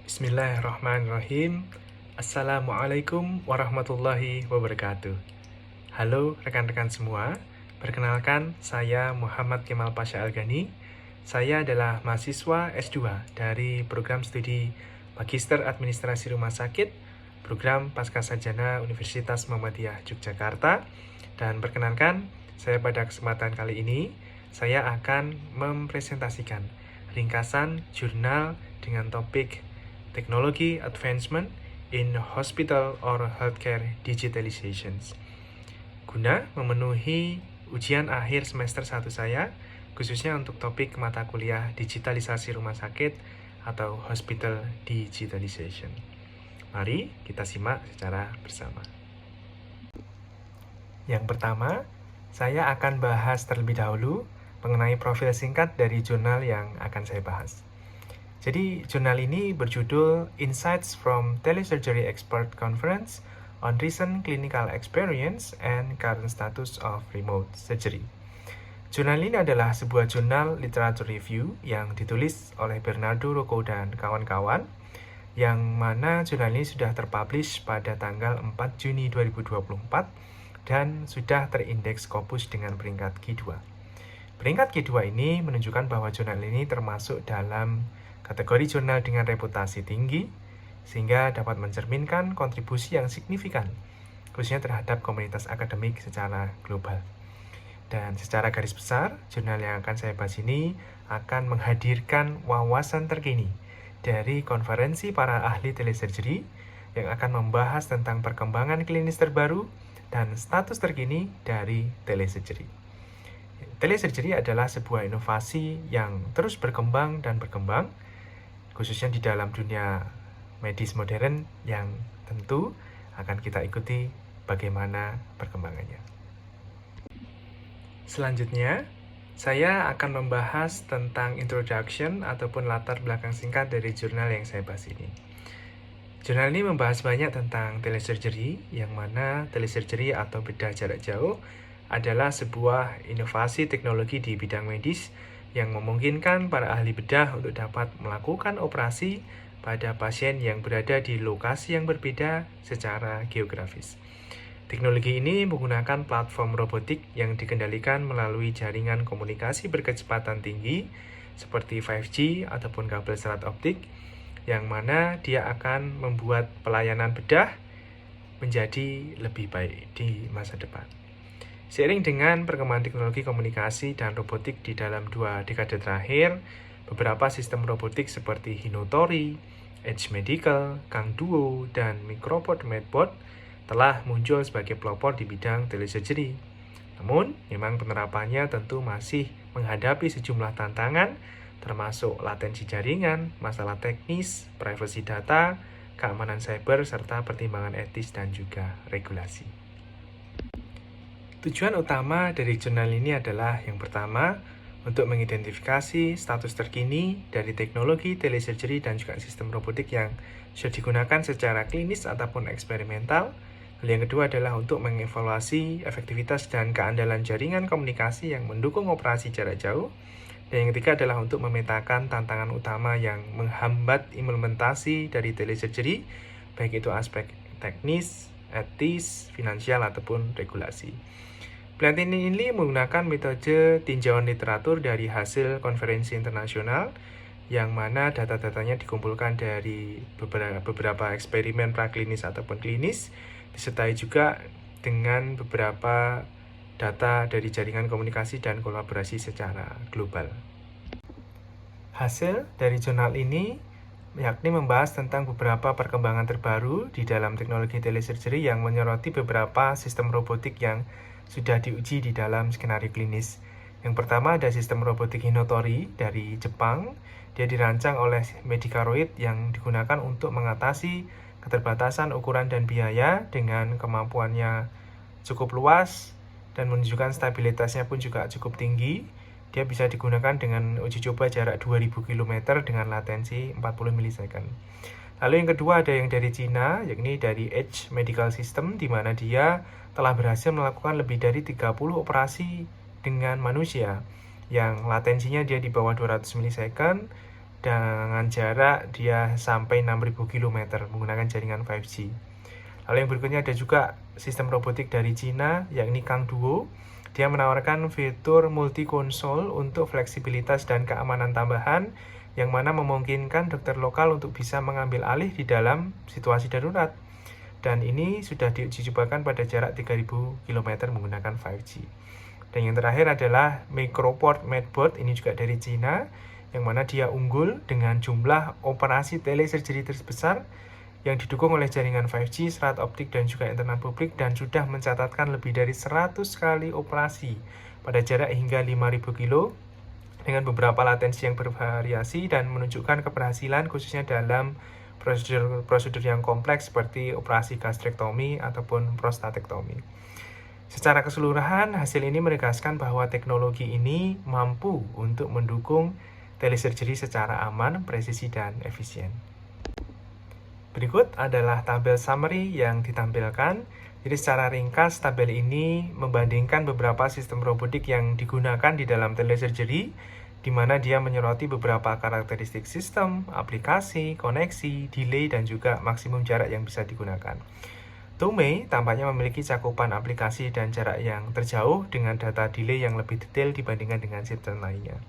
Bismillahirrahmanirrahim. Assalamualaikum warahmatullahi wabarakatuh. Halo rekan-rekan semua, perkenalkan saya Muhammad Kemal Pasha Al-Ghani. Saya adalah mahasiswa S2 dari program studi Magister Administrasi Rumah Sakit, program Pascasarjana Universitas Muhammadiyah Yogyakarta. Dan perkenalkan, saya pada kesempatan kali ini, saya akan mempresentasikan ringkasan jurnal dengan topik Technology Advancement in Hospital or Healthcare Digitalizations, guna memenuhi ujian akhir semester 1 saya, khususnya untuk topik mata kuliah digitalisasi rumah sakit atau Hospital Digitalization. Mari kita simak secara bersama. Yang pertama, saya akan bahas terlebih dahulu mengenai profil singkat dari jurnal yang akan saya bahas. Jadi, jurnal ini berjudul Insights from Telesurgery Expert Conference on Recent Clinical Experience and Current Status of Remote Surgery. Jurnal ini adalah sebuah jurnal literature review yang ditulis oleh Bernardo Rocco dan kawan-kawan, yang mana jurnal ini sudah terpublish pada tanggal 4 Juni 2024 dan sudah terindeks Scopus dengan peringkat Q2. Peringkat Q2 ini menunjukkan bahwa jurnal ini termasuk dalam kategori jurnal dengan reputasi tinggi, sehingga dapat mencerminkan kontribusi yang signifikan, khususnya terhadap komunitas akademik secara global. Dan secara garis besar, jurnal yang akan saya bahas ini akan menghadirkan wawasan terkini dari konferensi para ahli telesurgery yang akan membahas tentang perkembangan klinis terbaru dan status terkini dari telesurgery. Telesurgery adalah sebuah inovasi yang terus berkembang dan berkembang, khususnya di dalam dunia medis modern yang tentu akan kita ikuti bagaimana perkembangannya. Selanjutnya, saya akan membahas tentang introduction ataupun latar belakang singkat dari jurnal yang saya bahas ini. Jurnal ini membahas banyak tentang telesurgery, yang mana telesurgery atau bedah jarak jauh adalah sebuah inovasi teknologi di bidang medis yang memungkinkan para ahli bedah untuk dapat melakukan operasi pada pasien yang berada di lokasi yang berbeda secara geografis. Teknologi ini menggunakan platform robotik yang dikendalikan melalui jaringan komunikasi berkecepatan tinggi seperti 5G ataupun kabel serat optik, yang mana dia akan membuat pelayanan bedah menjadi lebih baik di masa depan. Seiring dengan perkembangan teknologi komunikasi dan robotik di dalam 2 dekade terakhir, beberapa sistem robotik seperti Hinotori, Edge Medical, Kang Duo, dan Microport Medbot telah muncul sebagai pelopor di bidang telesurgery. Namun, memang penerapannya tentu masih menghadapi sejumlah tantangan, termasuk latensi jaringan, masalah teknis, privasi data, keamanan cyber, serta pertimbangan etis dan juga regulasi. Tujuan utama dari jurnal ini adalah yang pertama, untuk mengidentifikasi status terkini dari teknologi telesurgery dan juga sistem robotik yang sudah digunakan secara klinis ataupun eksperimental. Lalu yang kedua adalah untuk mengevaluasi efektivitas dan keandalan jaringan komunikasi yang mendukung operasi jarak jauh. Dan yang ketiga adalah untuk memetakan tantangan utama yang menghambat implementasi dari telesurgery, baik itu aspek teknis, etis, finansial, ataupun regulasi. Penelitian ini menggunakan metode tinjauan literatur dari hasil konferensi internasional, yang mana data-datanya dikumpulkan dari beberapa eksperimen praklinis ataupun klinis, disertai juga dengan beberapa data dari jaringan komunikasi dan kolaborasi secara global. Hasil dari jurnal ini yakni membahas tentang beberapa perkembangan terbaru di dalam teknologi telesurgery yang menyoroti beberapa sistem robotik yang sudah diuji di dalam skenario klinis. Yang pertama ada sistem robotik Hinotori dari Jepang. Dia dirancang oleh Medicaroid yang digunakan untuk mengatasi keterbatasan ukuran dan biaya dengan kemampuannya cukup luas dan menunjukkan stabilitasnya pun juga cukup tinggi. Dia bisa digunakan dengan uji coba jarak 2000 km dengan latensi 40 milisecond. Lalu yang kedua ada yang dari Cina, yakni dari Edge Medical System, di mana dia telah berhasil melakukan lebih dari 30 operasi dengan manusia, yang latensinya dia di bawah 200 milisecond, dengan jarak dia sampai 6.000 km menggunakan jaringan 5G. Lalu yang berikutnya ada juga sistem robotik dari Cina, yakni Kang Duo. Dia menawarkan fitur multi konsol untuk fleksibilitas dan keamanan tambahan, yang mana memungkinkan dokter lokal untuk bisa mengambil alih di dalam situasi darurat. Dan ini sudah diuji cobakan pada jarak 3.000 km menggunakan 5G. Dan yang terakhir adalah Microport Medbot, ini juga dari Cina, yang mana dia unggul dengan jumlah operasi telesurgery terbesar yang didukung oleh jaringan 5G, serat optik, dan juga internet publik, dan sudah mencatatkan lebih dari 100 kali operasi pada jarak hingga 5.000 kilo dengan beberapa latensi yang bervariasi dan menunjukkan keberhasilan khususnya dalam prosedur yang kompleks seperti operasi gastrektomi ataupun prostatektomi. Secara keseluruhan, hasil ini menegaskan bahwa teknologi ini mampu untuk mendukung telesurgery secara aman, presisi, dan efisien. Berikut adalah tabel summary yang ditampilkan. Jadi secara ringkas, tabel ini membandingkan beberapa sistem robotik yang digunakan di dalam telesurgery, di mana dia menyoroti beberapa karakteristik sistem, aplikasi, koneksi, delay, dan juga maksimum jarak yang bisa digunakan. Toumey tampaknya memiliki cakupan aplikasi dan jarak yang terjauh dengan data delay yang lebih detail dibandingkan dengan sistem lainnya.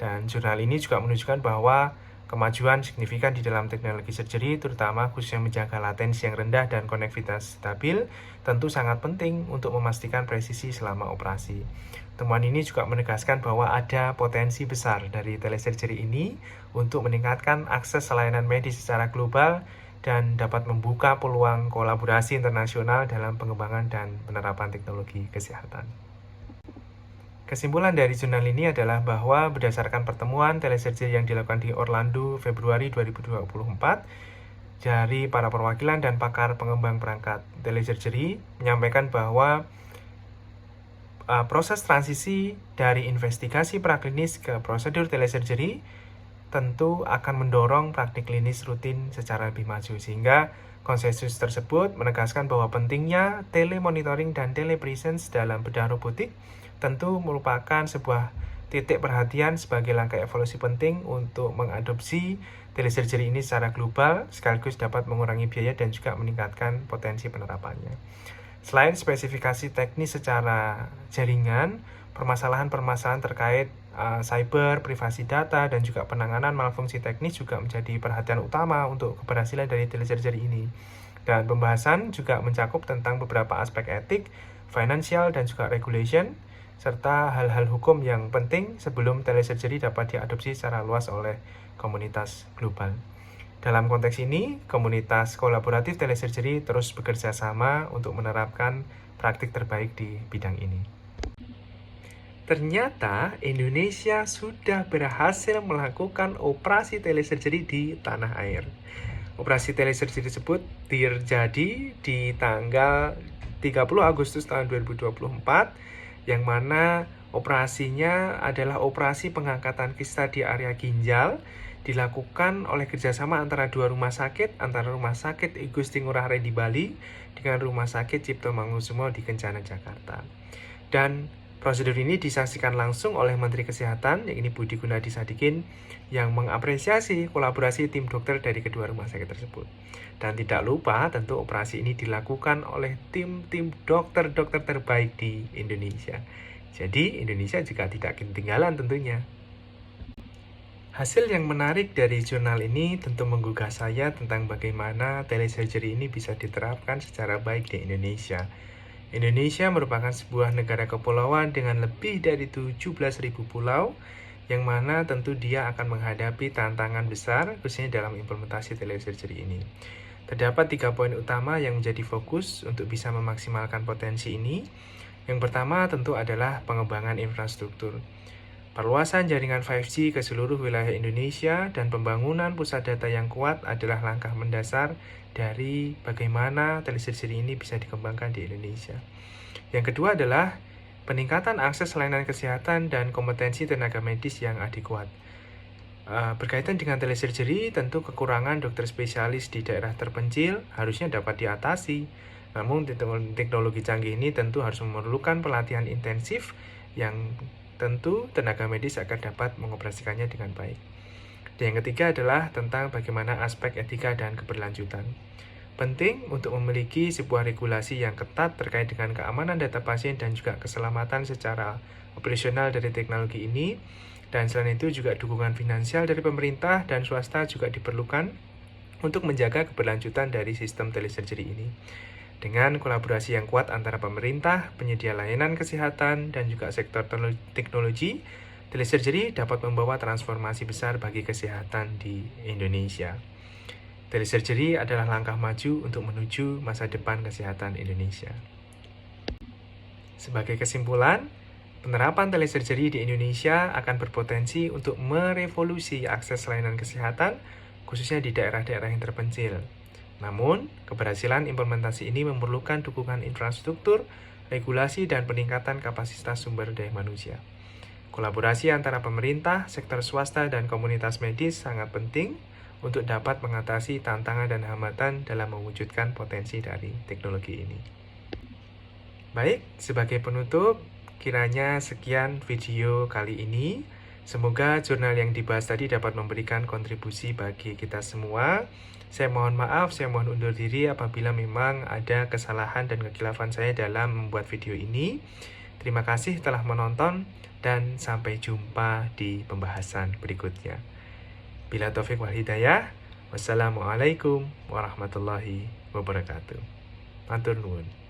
Dan jurnal ini juga menunjukkan bahwa kemajuan signifikan di dalam teknologi surgery, terutama khususnya menjaga latensi yang rendah dan konektivitas stabil, tentu sangat penting untuk memastikan presisi selama operasi. Temuan ini juga menegaskan bahwa ada potensi besar dari telesurgery ini untuk meningkatkan akses layanan medis secara global dan dapat membuka peluang kolaborasi internasional dalam pengembangan dan penerapan teknologi kesehatan. Kesimpulan dari jurnal ini adalah bahwa berdasarkan pertemuan telesurgery yang dilakukan di Orlando Februari 2024, dari para perwakilan dan pakar pengembang perangkat telesurgery menyampaikan bahwa proses transisi dari investigasi praklinis ke prosedur telesurgery tentu akan mendorong praktik klinis rutin secara lebih maju, sehingga konsensus tersebut menegaskan bahwa pentingnya telemonitoring dan telepresence dalam bedah robotik tentu merupakan sebuah titik perhatian sebagai langkah evolusi penting untuk mengadopsi telesurgery ini secara global, sekaligus dapat mengurangi biaya dan juga meningkatkan potensi penerapannya. Selain spesifikasi teknis secara jaringan, permasalahan-permasalahan terkait cyber, privasi data, dan juga penanganan malfungsi teknis juga menjadi perhatian utama untuk keberhasilan dari telesurgery ini. Dan pembahasan juga mencakup tentang beberapa aspek etik, financial, dan juga regulation, serta hal-hal hukum yang penting sebelum telesurgery dapat diadopsi secara luas oleh komunitas global. Dalam konteks ini, komunitas kolaboratif telesurgery terus bekerja sama untuk menerapkan praktik terbaik di bidang ini. Ternyata Indonesia sudah berhasil melakukan operasi telesurgery di tanah air. Operasi telesurgery tersebut terjadi di tanggal 30 Agustus tahun 2024, yang mana operasinya adalah operasi pengangkatan kista di area ginjal, dilakukan oleh kerjasama antara dua rumah sakit, antara Rumah Sakit I Gusti Ngurah Rai di Bali dengan Rumah Sakit Cipto Mangunkusumo di Kencana, Jakarta. Dan prosedur ini disaksikan langsung oleh Menteri Kesehatan, yakni Budi Gunadi Sadikin, yang mengapresiasi kolaborasi tim dokter dari kedua rumah sakit tersebut. Dan tidak lupa, tentu operasi ini dilakukan oleh tim-tim dokter-dokter terbaik di Indonesia. Jadi, Indonesia juga tidak ketinggalan tentunya. Hasil yang menarik dari jurnal ini tentu menggugah saya tentang bagaimana telesurgery ini bisa diterapkan secara baik di Indonesia. Indonesia merupakan sebuah negara kepulauan dengan lebih dari 17.000 pulau, yang mana tentu dia akan menghadapi tantangan besar khususnya dalam implementasi telesurgery ini. Terdapat 3 poin utama yang menjadi fokus untuk bisa memaksimalkan potensi ini. Yang pertama tentu adalah pengembangan infrastruktur. Perluasan jaringan 5G ke seluruh wilayah Indonesia dan pembangunan pusat data yang kuat adalah langkah mendasar dari bagaimana telesurgery ini bisa dikembangkan di Indonesia. Yang kedua adalah peningkatan akses layanan kesehatan dan kompetensi tenaga medis yang adekuat. Berkaitan dengan telesurgery, tentu kekurangan dokter spesialis di daerah terpencil harusnya dapat diatasi. Namun teknologi canggih ini tentu harus memerlukan pelatihan intensif yang tentu tenaga medis akan dapat mengoperasikannya dengan baik. Dan yang ketiga adalah tentang bagaimana aspek etika dan keberlanjutan. Penting untuk memiliki sebuah regulasi yang ketat terkait dengan keamanan data pasien dan juga keselamatan secara operasional dari teknologi ini. Dan selain itu juga dukungan finansial dari pemerintah dan swasta juga diperlukan untuk menjaga keberlanjutan dari sistem telesurgery ini. Dengan kolaborasi yang kuat antara pemerintah, penyedia layanan kesehatan, dan juga sektor teknologi, telesurgery dapat membawa transformasi besar bagi kesehatan di Indonesia. Telesurgery adalah langkah maju untuk menuju masa depan kesehatan Indonesia. Sebagai kesimpulan, penerapan telesurgery di Indonesia akan berpotensi untuk merevolusi akses layanan kesehatan, khususnya di daerah-daerah yang terpencil. Namun, keberhasilan implementasi ini memerlukan dukungan infrastruktur, regulasi, dan peningkatan kapasitas sumber daya manusia. Kolaborasi antara pemerintah, sektor swasta, dan komunitas medis sangat penting untuk dapat mengatasi tantangan dan hambatan dalam mewujudkan potensi dari teknologi ini. Baik, sebagai penutup, kiranya sekian video kali ini. Semoga jurnal yang dibahas tadi dapat memberikan kontribusi bagi kita semua. Saya mohon maaf, saya mohon undur diri apabila memang ada kesalahan dan kekhilafan saya dalam membuat video ini. Terima kasih telah menonton dan sampai jumpa di pembahasan berikutnya. Bila taufik wal hidayah, wassalamualaikum warahmatullahi wabarakatuh. Matur nuwun.